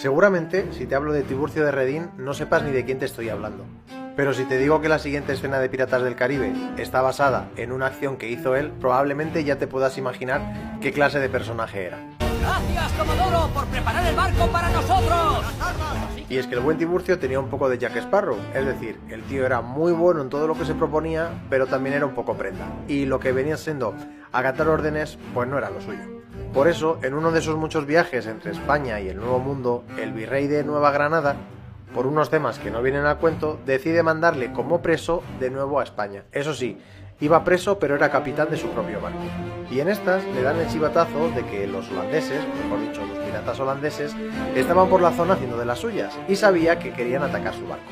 Seguramente, si te hablo de Tiburcio de Redín, no sepas ni de quién te estoy hablando. Pero si te digo que la siguiente escena de Piratas del Caribe está basada en una acción que hizo él, probablemente ya te puedas imaginar qué clase de personaje era. ¡Gracias, Comodoro, por preparar el barco para nosotros! Y es que el buen Tiburcio tenía un poco de Jack Sparrow, es decir, el tío era muy bueno en todo lo que se proponía, pero también era un poco prenda. Y lo que venía siendo acatar órdenes, pues no era lo suyo. Por eso, en uno de esos muchos viajes entre España y el Nuevo Mundo, el virrey de Nueva Granada, por unos temas que no vienen al cuento, decide mandarle como preso de nuevo a España. Eso sí, iba preso pero era capitán de su propio barco. Y en estas le dan el chivatazo de que los holandeses, mejor dicho, los piratas holandeses, estaban por la zona haciendo de las suyas y sabía que querían atacar su barco.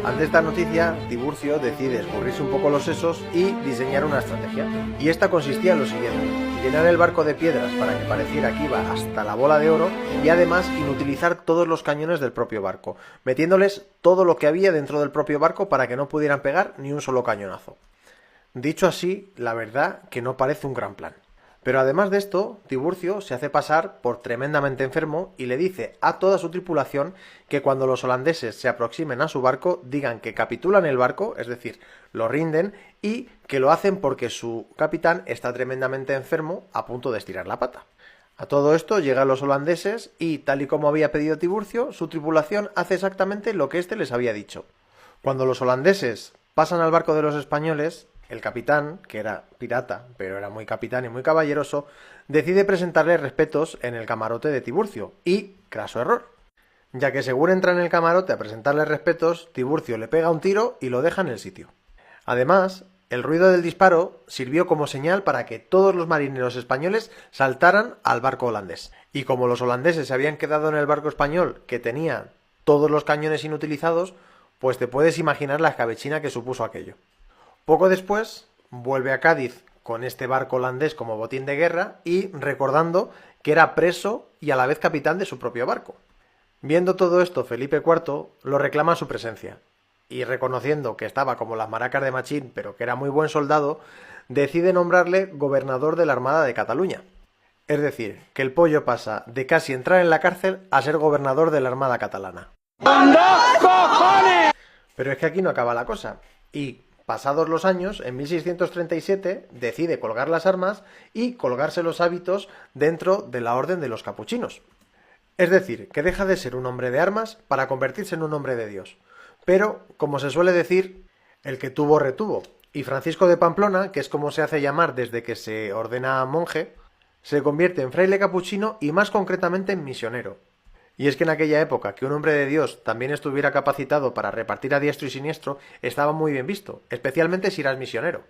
Ante esta noticia, Tiburcio decide escurrirse un poco los sesos y diseñar una estrategia. Y esta consistía en lo siguiente: llenar el barco de piedras para que pareciera que iba hasta la bola de oro y además inutilizar todos los cañones del propio barco, metiéndoles todo lo que había dentro del propio barco para que no pudieran pegar ni un solo cañonazo. Dicho así, la verdad que no parece un gran plan. Pero además de esto, Tiburcio se hace pasar por tremendamente enfermo y le dice a toda su tripulación que cuando los holandeses se aproximen a su barco digan que capitulan el barco, es decir, lo rinden, y que lo hacen porque su capitán está tremendamente enfermo a punto de estirar la pata. A todo esto llegan los holandeses y, tal y como había pedido Tiburcio, su tripulación hace exactamente lo que éste les había dicho. Cuando los holandeses pasan al barco de los españoles, el capitán, que era pirata, pero era muy capitán y muy caballeroso, decide presentarle respetos en el camarote de Tiburcio, y, craso error, ya que según entra en el camarote a presentarle respetos, Tiburcio le pega un tiro y lo deja en el sitio. Además, el ruido del disparo sirvió como señal para que todos los marineros españoles saltaran al barco holandés. Y como los holandeses se habían quedado en el barco español, que tenía todos los cañones inutilizados, pues te puedes imaginar la escabechina que supuso aquello. Poco después, vuelve a Cádiz con este barco holandés como botín de guerra y recordando que era preso y a la vez capitán de su propio barco. Viendo todo esto, Felipe IV lo reclama su presencia y, reconociendo que estaba como las maracas de Machín pero que era muy buen soldado, decide nombrarle gobernador de la Armada de Cataluña. Es decir, que el pollo pasa de casi entrar en la cárcel a ser gobernador de la Armada catalana. ¡Anda, cojones! Pero es que aquí no acaba la cosa. Y pasados los años, en 1637, decide colgar las armas y colgarse los hábitos dentro de la Orden de los Capuchinos. Es decir, que deja de ser un hombre de armas para convertirse en un hombre de Dios. Pero, como se suele decir, el que tuvo retuvo. Y Francisco de Pamplona, que es como se hace llamar desde que se ordena monje, se convierte en fraile capuchino y más concretamente en misionero. Y es que en aquella época que un hombre de Dios también estuviera capacitado para repartir a diestro y siniestro estaba muy bien visto, especialmente si eras misionero,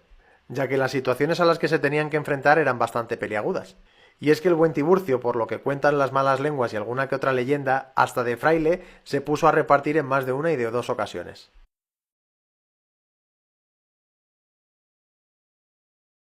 ya que las situaciones a las que se tenían que enfrentar eran bastante peliagudas. Y es que el buen Tiburcio, por lo que cuentan las malas lenguas y alguna que otra leyenda, hasta de fraile se puso a repartir en más de una y de dos ocasiones.